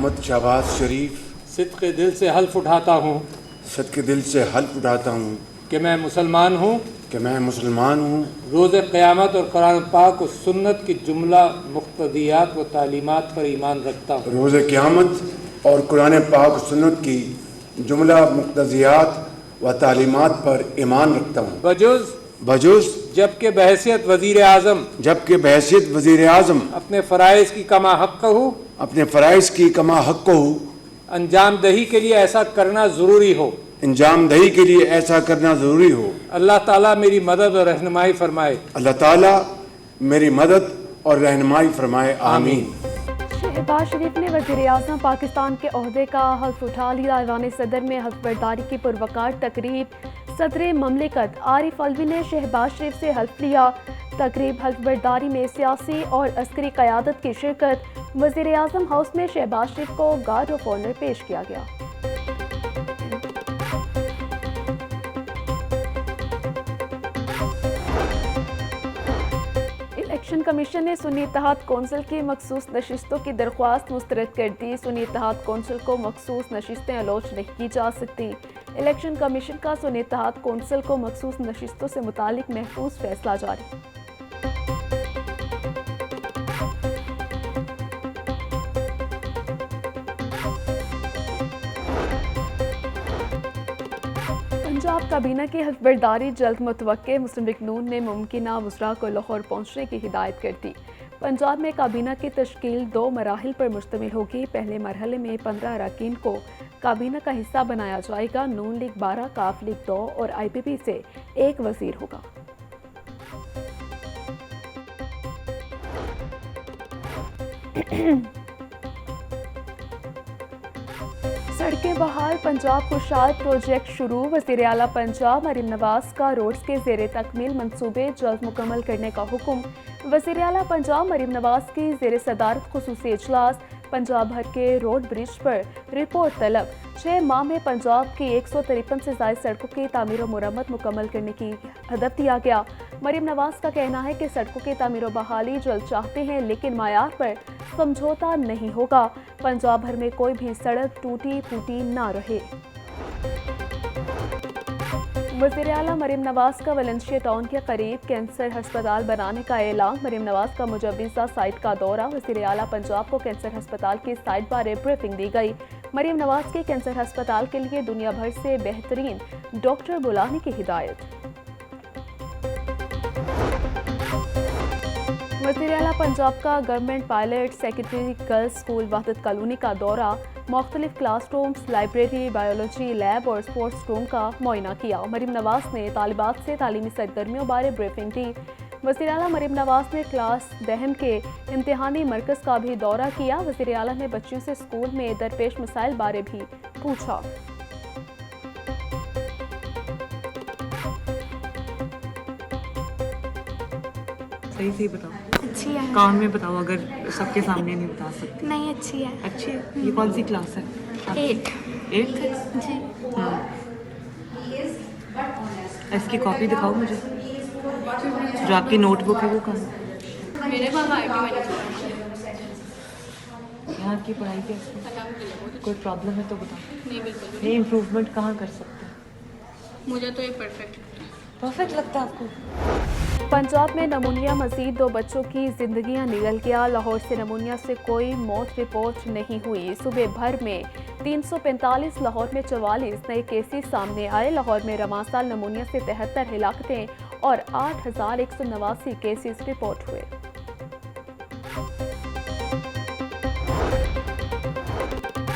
محمد شہباز شریف صدق دل سے حلف اٹھاتا ہوں صدق دل سے حلف اٹھاتا ہوں کہ میں مسلمان ہوں، کہ میں مسلمان ہوں، روز قیامت اور قرآن پاک و سنت کی جملہ مقتضیات و تعلیمات پر ایمان رکھتا ہوں، روز قیامت اور قرآن پاک و سنت کی جملہ مقتضیات و تعلیمات پر ایمان رکھتا ہوں، بجز جبکہ بحیثیت وزیر اعظم جبکہ بحیثیت وزیر اعظم اپنے فرائض کی کما حق ہوں اپنے فرائض کی کما حق کو انجام دہی کے لیے ایسا کرنا ضروری ہو، انجام دہی کے لیے ایسا کرنا ضروری ہو، اللہ تعالیٰ میری مدد اور رہنمائی فرمائے، اللہ تعالیٰ میری مدد اور رہنمائی فرمائے، آمین۔ شہباز شریف نے وزیر اعظم پاکستان کے عہدے کا حلف اٹھا لیا۔ ایوان صدر میں حلف برداری کی پروقار تقریب، صدر مملکت عارف الوی نے شہباز شریف سے حلف لیا۔ تقریب حلف برداری میں سیاسی اور عسکری قیادت کی شرکت۔ وزیر اعظم ہاؤس میں شہباز شریف کو گارڈ آف آنر پیش کیا گیا۔ الیکشن کمیشن نے سنی اتحاد کونسل کی مخصوص نشستوں کی درخواست مسترد کر دی۔ سنی اتحاد کونسل کو مخصوص نشستیں الاٹ نہیں کی جا سکتی۔ الیکشن کمیشن کا سنی اتحاد کونسل کو مخصوص نشستوں سے متعلق محفوظ فیصلہ جاری۔ پنجاب کابینہ کی حلف برداری جلد متوقع۔ مسلم لیگ نون نے ممکنہ وزراء کو لاہور پہنچنے کی ہدایت کر دی۔ پنجاب میں کابینہ کی تشکیل 2 مراحل پر مشتمل ہوگی۔ پہلے مرحلے میں 15 اراکین کو کابینہ کا حصہ بنایا جائے گا۔ نون لیگ 12، کاف لیگ 2 اور آئی پی پی سے 1 وزیر ہوگا۔ سڑکیں بحال، پنجاب خوشحال پروجیکٹ شروع۔ وزیر اعلیٰ پنجاب مریم نواز کا روڈز کے زیر تکمیل منصوبے جلد مکمل کرنے کا حکم۔ وزیر اعلیٰ پنجاب مریم نواز کی زیر صدارت خصوصی اجلاس۔ پنجاب بھر کے روڈ برج پر رپورٹ طلب۔ 6 ماہ میں پنجاب کی 153 سے زائد سڑکوں کی تعمیر و مرمت مکمل کرنے کی ہدف دیا گیا۔ مریم نواز کا کہنا ہے کہ سڑکوں کی تعمیر و بحالی جلد چاہتے ہیں لیکن معیار پر سمجھوتہ نہیں ہوگا۔ پنجاب بھر میں کوئی بھی سڑک ٹوٹی پھوٹی نہ رہے۔ وزیر اعلیٰ مریم نواز کا ویلنسیا ٹاؤن کے قریب کینسر ہسپتال بنانے کا اعلان۔ مریم نواز کا مجوزہ سائٹ کا دورہ۔ وزیر اعلیٰ پنجاب کو کینسر ہسپتال کی سائٹ بارے بریفنگ دی گئی۔ مریم نواز کے کینسر ہسپتال کے لیے دنیا بھر سے بہترین ڈاکٹر بلانے کی ہدایت۔ وزیر اعلیٰ پنجاب کا government pilot secretary girls school وحدت کالونی کا دورہ۔ مختلف class rooms, library, biology lab اور سپورٹس روم کا معائنہ کیا۔ مریم نواز نے طالبات سے تعلیمی سرگرمیوں بارے بریفنگ دی۔ وزیر اعلیٰ مریم نواز نے کلاس دہم کے امتحانی مرکز کا بھی دورہ کیا۔ وزیر اعلیٰ نے بچیوں سے اسکول میں درپیش مسائل بارے بھی پوچھا۔ صحیح بتاؤ، اچھی ہے، کان میں بتاؤ، اگر سب کے سامنے نہیں بتا سکتی۔ نہیں اچھی ہے، اچھی ہے۔ یہ کون سی کلاس ہے؟ 8 8 جی۔ اس کی کاپی دکھاؤ مجھے، جو آپ کی نوٹ بک ہے وہ کہاں؟ میرے پاس یہاں کی پڑھائی کیسی ہے؟ کوئی پرابلم ہے تو بتاؤ۔ نہیں بالکل یہ امپروومنٹ کہاں کر سکتے ہیں؟ مجھے تو یہ پرفیکٹ پرفیکٹ لگتا ہے آپ کو؟ پنجاب میں نمونیا مزید 2 بچوں کی زندگیاں نگل گیا۔ لاہور سے نمونیا سے کوئی موت رپورٹ نہیں ہوئی۔ صوبے بھر میں 345، لاہور میں 44 نئے کیسز سامنے آئے۔ لاہور میں رواں سال نمونیا سے 73 ہلاکتیں اور 8189 کیسز رپورٹ ہوئے۔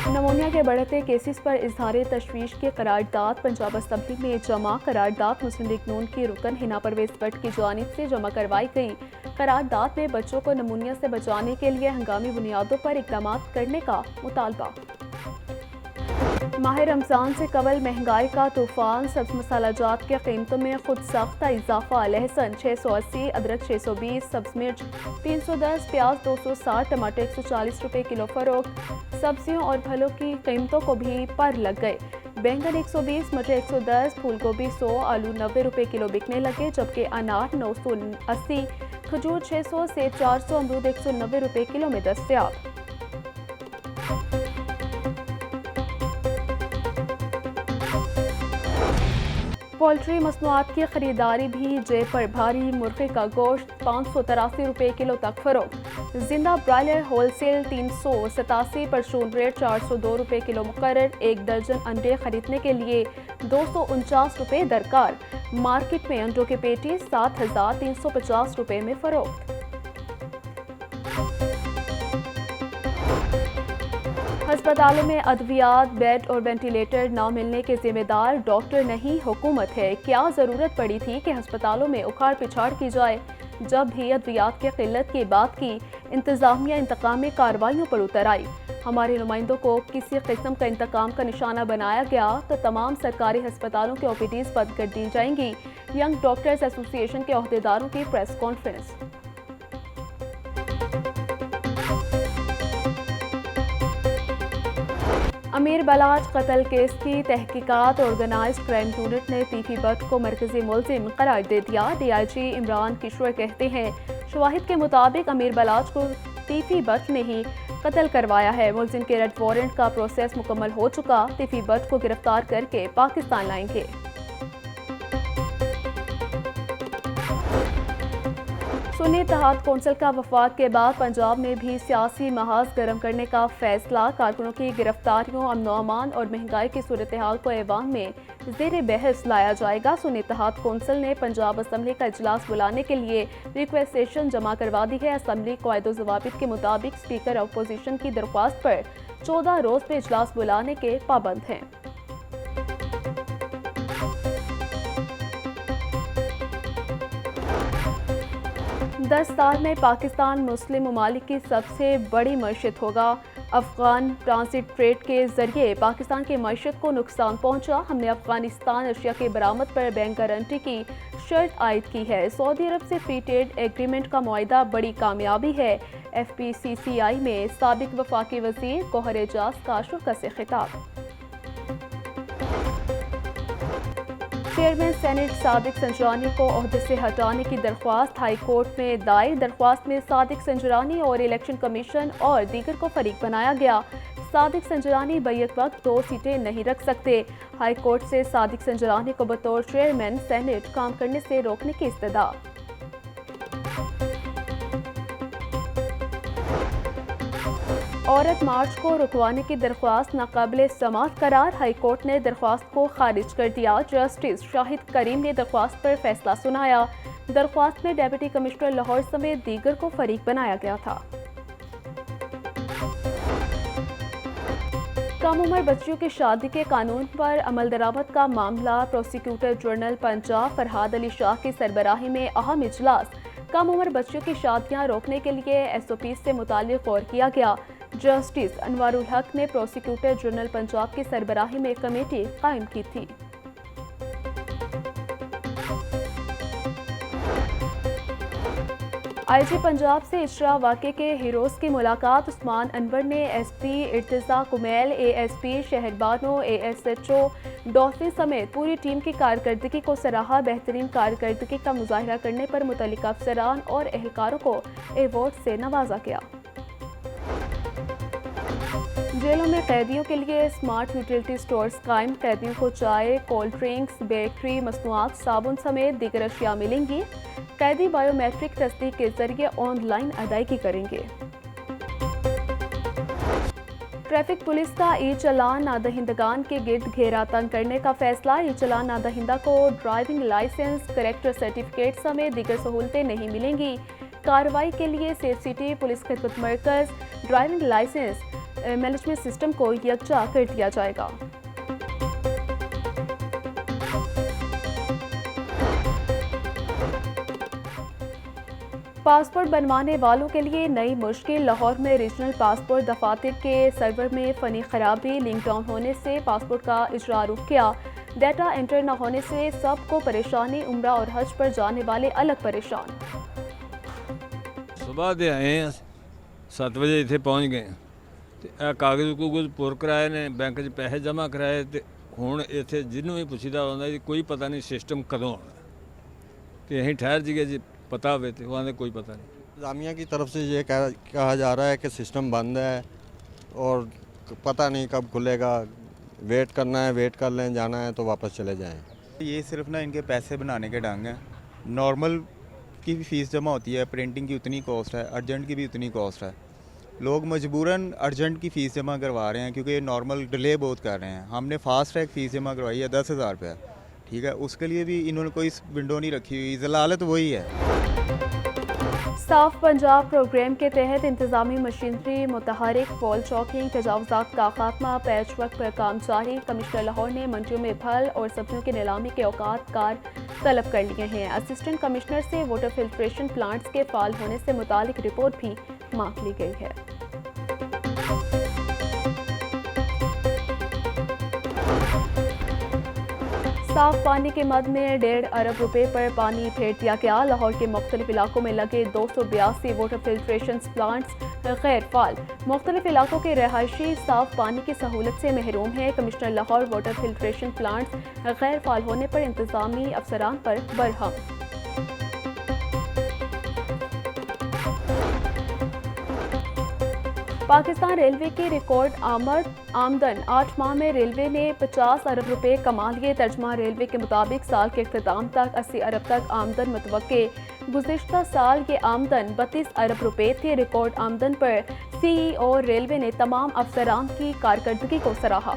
نمونیا کے بڑھتے کیسز پر اظہار تشویش کی قرارداد پنجاب اسمبلی میں جمع۔ قرارداد مسلم لیگ نون کی رکن حنا پرویز بٹ کی جانب سے جمع کروائی گئی۔ قرارداد میں بچوں کو نمونیا سے بچانے کے لیے ہنگامی بنیادوں پر اقدامات کرنے کا مطالبہ۔ ماہ رمضان سے قبل مہنگائی کا طوفان، سبز مسالہ جات کے قیمتوں میں خود ساختہ اضافہ۔ لہسن 680، ادرک 620، سبز مرچ 310، پیاز 260، ٹماٹر 140 روپے کلو فروخت۔ سبزیوں اور پھلوں کی قیمتوں کو بھی پر لگ گئے۔ بینگن 120، مٹر 110، پھول گوبھی 100، آلو 90 روپے کلو بکنے لگے، جبکہ انار 980، کھجور 600، سیب 400، امرود 190 روپے کلو میں دستیاب۔ پولٹری مصنوعات کی خریداری بھی جیب پر بھاری. مرغی کا گوشت 583 روپے کلو تک فروخت. زندہ برائلر ہول سیل 387 پرچون ریٹ 402 روپے کلو مقرر. 1 درجن انڈے خریدنے کے لیے 249 روپے درکار. مارکیٹ میں انڈوں کے پیٹی 7350 روپے میں فروخت. ہسپتالوں میں ادویات، بیڈ اور وینٹیلیٹر نہ ملنے کے ذمہ دار ڈاکٹر نہیں حکومت ہے. کیا ضرورت پڑی تھی کہ ہسپتالوں میں اکھاڑ پچھاڑ کی جائے؟ جب بھی ادویات کی قلت کی بات کی، انتظامیہ انتقامی کارروائیوں پر اتر آئی. ہمارے نمائندوں کو کسی قسم کا انتقام کا نشانہ بنایا گیا تو تمام سرکاری ہسپتالوں کے OPDs بند کر دی جائیں گی. ینگ ڈاکٹرز ایسوسی ایشن کے عہدیداروں کی پریس کانفرنس. امیر بلاج قتل کیس کی تحقیقات آرگنائزڈ کرائم یونٹ نے تیفی بٹ کو مرکزی ملزم قرار دے دیا. DIG عمران کشور کہتے ہیں شواہد کے مطابق امیر بلاج کو تیفی بٹ نے ہی قتل کروایا ہے. ملزم کے ریڈ وارنٹ کا پروسیس مکمل ہو چکا. تیفی بٹ کو گرفتار کر کے پاکستان لائیں گے. سنی اتحاد کونسل کا وفاق کے بعد پنجاب میں بھی سیاسی محاذ گرم کرنے کا فیصلہ. کارکنوں کی گرفتاریوں، امن و امان اور مہنگائی کی صورتحال کو ایوان میں زیر بحث لایا جائے گا. سنی اتحاد کونسل نے پنجاب اسمبلی کا اجلاس بلانے کے لیے ریکویسٹیشن جمع کروا دی ہے. اسمبلی قواعد و ضوابط کے مطابق اسپیکر اپوزیشن کی درخواست پر 14 روز میں اجلاس بلانے کے پابند ہیں. دس سال میں پاکستان مسلم ممالک کی سب سے بڑی معیشت ہوگا. افغان ٹرانزٹ ٹریڈ کے ذریعے پاکستان کی معیشت کو نقصان پہنچا. ہم نے افغانستان اشیاء کی برآمد پر بینک گارنٹی کی شرط عائد کی ہے. سعودی عرب سے فری ٹریڈ ایگریمنٹ کا معاہدہ بڑی کامیابی ہے. FPCCI میں سابق وفاقی وزیر گوہر اعجاز کا شرکت سے خطاب. چیئرمین سینیٹ صادق سنجرانی کو عہدے سے ہٹانے کی درخواست ہائی کورٹ میں دائر. درخواست میں صادق سنجرانی اور الیکشن کمیشن اور دیگر کو فریق بنایا گیا. صادق سنجرانی بیک وقت 2 سیٹیں نہیں رکھ سکتے. ہائی کورٹ سے صادق سنجرانی کو بطور چیئرمین سینیٹ کام کرنے سے روکنے کی استدعا. عورت مارچ کو رکوانے کی درخواست ناقابل سماعت قرار. ہائی کورٹ نے درخواست کو خارج کر دیا. جسٹس شاہد کریم نے درخواست پر فیصلہ سنایا. درخواست میں ڈپٹی کمشنر لاہور سمیت دیگر کو فریق بنایا گیا تھا. کم عمر بچیوں کی شادی کے قانون پر عمل درآمد کا معاملہ. پروسیکیوٹر جنرل پنجاب فرحاد علی شاہ کی سربراہی میں اہم اجلاس. کم عمر بچیوں کی شادیاں روکنے کے لیے SOPs سے متعلق غور کیا گیا. جسٹس انوار الحق نے پروسیکیوٹر جنرل پنجاب کی سربراہی میں کمیٹی قائم کی تھی. IG پنجاب سے اجرا واقعے کے ہیروز کی ملاقات. عثمان انور نے SP ارتضیٰ کمیل، ASP شہر بانو، ASHO ڈولفن سمیت پوری ٹیم کی کارکردگی کو سراہا. بہترین کارکردگی کا مظاہرہ کرنے پر متعلقہ افسران اور اہلکاروں کو ایوارڈ سے نوازا گیا. جیلوں میں قیدیوں کے لیے اسمارٹ یوٹیلٹی سٹورز قائم. قیدیوں کو چائے، کولڈ ڈرنکس، بیکری مصنوعات، صابن سمیت دیگر اشیاء ملیں گی. قیدی بائیو میٹرک تصدیق کے ذریعے آن لائن ادائیگی کریں گے. ٹریفک پولیس کا ای چالان نادہندگان کے گرد گھیرا تنگ کرنے کا فیصلہ. ای چالان نادہندہ کو ڈرائیونگ لائسنس، کریکٹر سرٹیفکیٹ سمیت دیگر سہولتیں نہیں ملیں گی. کارروائی کے لیے سیف سٹی پولیس خدمت مرکز ڈرائیونگ لائسنس مینجمنٹ سسٹم کو یکجا کر دیا جائے گا. پاسپورٹ بنوانے والوں کے لیے نئی مشکل. لاہور میں ریجنل پاسپورٹ دفاتر کے سرور میں فنی خرابی. لنک ڈاؤن ہونے سے پاسپورٹ کا اجرا رک گیا. ڈیٹا انٹر نہ ہونے سے سب کو پریشانی. عمرہ اور حج پر جانے والے الگ پریشان. صبح دے آئے ہیں 7 بجے اتنے پہنچ گئے. کاغذ کاغذ پور کرائے نے, بینک چ پیسے جمع کرائے. ہوں اتنے جنوں بھی پوچھتا ہوتا جی کوئی پتہ نہیں سسٹم کدوں آنا. کہ ایں ٹھہر جائیے جی پتہ ہوئے تو وہاں کوئی پتہ نہیں. انتظامیہ کی طرف سے یہ کہا جا رہا ہے کہ سسٹم بند ہے اور پتہ نہیں کب کھلے گا. ویٹ کرنا ہے, ویٹ کر لیں, جانا ہے تو واپس چلے جائیں. یہ صرف نا ان کے پیسے بنانے کے ڈھنگ ہیں. نارمل کی بھی فیس جمع ہوتی ہے, پرنٹنگ کی اتنی کاسٹ ہے, ارجنٹ کی بھی اتنی کاسٹ ہے. لوگ مجبوراً ارجنٹ کی فیس جمع کروا رہے ہیں کیونکہ یہ نارمل ڈیلے بہت کر رہے ہیں. ہم نے فاسٹ ٹریک فیس جمع کروائی ہے 10,000 روپیہ, ٹھیک ہے, اس کے لیے بھی انہوں نے کوئی ونڈو نہیں رکھی ہوئی. ضلالت وہی ہے. صاف پنجاب پروگرام کے تحت انتظامی مشینری, متحرک, وال چاکنگ, تجاوزات کا خاتمہ, پیچ ورک پر کام جاری. کمشنر لاہور نے منڈیوں میں پھل اور سبزیوں کی نیلامی کے اوقات کار طلب کر لیے ہیں. اسسٹنٹ کمشنر سے واٹر فلٹریشن پلانٹس کے فعال ہونے سے متعلق رپورٹ بھی مانگ لی گئی ہے. صاف پانی کے مد میں 1.5 ارب روپے پر پانی پھیر دیا گیا. لاہور کے مختلف علاقوں میں لگے 282 واٹر فلٹریشن پلانٹس غیر فعال. مختلف علاقوں کے رہائشی صاف پانی کی سہولت سے محروم ہیں. Commissioner Lahore water filtration plants غیر فعال ہونے پر انتظامی افسران پر برہم. پاکستان ریلوے کی ریکارڈ آمدن 8 ماہ میں ریلوے نے 50 ارب روپے کما لیے. ترجمہ ریلوے کے مطابق سال کے اختتام تک 80 ارب تک آمدن متوقع. گزشتہ سال یہ آمدن 32 ارب روپے تھی. ریکارڈ آمدن پر سی ای او ریلوے نے تمام افسران کی کارکردگی کو سراہا.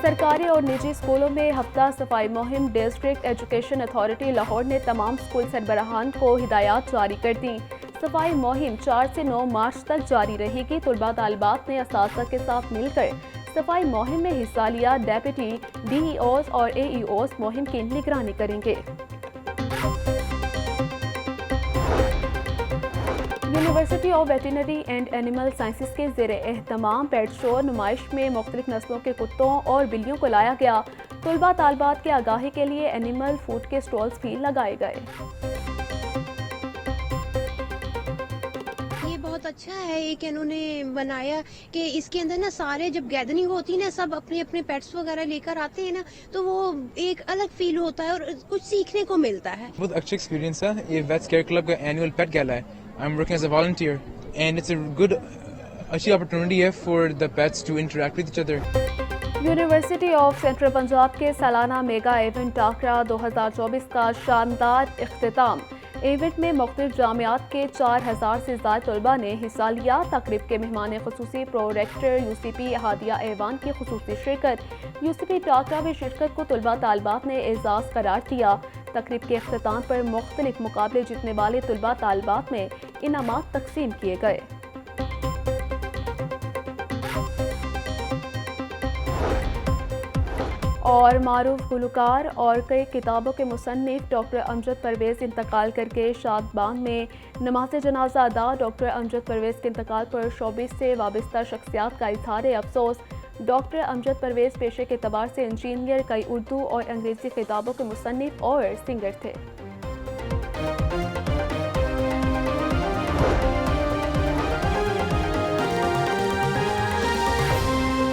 سرکاری اور نجی اسکولوں میں ہفتہ صفائی مہم. ڈسٹرکٹ ایجوکیشن اتھارٹی لاہور نے تمام اسکول سربراہان کو ہدایات جاری کر دیں. صفائی مہم 4 سے 9 مارچ تک جاری رہے گی. طلباء طالبات نے اساتذہ کے ساتھ مل کر صفائی مہم میں حصہ لیا. ڈیپٹی ڈی ای اوز اور اے ای اوز مہم کی نگرانی کریں گے. University of veterinary and animal sciences کے زیر اہتمام پیٹ شو نمائش میں مختلف نسلوں کے کتوں اور بلیوں کو لایا گیا. طلباء طالبات کے آگاہی کے لیے اینیمل فوڈ کے اسٹالز بھی لگائے گئے. بہت اچھا ہے ایک انہوں نے بنایا کہ اس کے اندر نا سارے جب گیدرنگ ہوتی ہے نا سب اپنے اپنے پیٹس وغیرہ لے کر آتے ہیں نا تو وہ ایک الگ فیل ہوتا ہے اور کچھ سیکھنے کو ملتا ہے. بہت اچھا ایکسپیرینس ہے. یہ ویٹس کیئر کلب کا اینول پیٹ گیلا ہے. I am working as a volunteer and it's a good اچھی اپرچونٹی ہے for the pets to interact with each other. University of central Punjab کے سالانہ میگا ایونٹ ٹاکرا 2024 کا شاندار اختتام. ایونٹ میں مختلف جامعات کے 4,000 سے زائد طلباء نے حصہ لیا. تقریب کے مہمان خصوصی پرو ریکٹر یو سی پی ہادیہ ایوان کی خصوصی شرکت. یو سی پی ٹاکرا میں شرکت کو طلباء طالبات نے اعزاز قرار دیا. تقریب کے اختتام پر مختلف مقابلے جیتنے والے طلباء طالبات میں انعامات تقسیم کیے گئے. اور معروف گلوکار اور کئی کتابوں کے مصنف ڈاکٹر امجد پرویز انتقال کر کے شادبان میں نماز جنازہ ادا. ڈاکٹر امجد پرویز کے انتقال پر شوبز سے وابستہ شخصیات کا اظہار افسوس. ڈاکٹر امجد پرویز پیشے کے اعتبار سے انجینئر, کئی اردو اور انگریزی کتابوں کے مصنف اور سنگر تھے.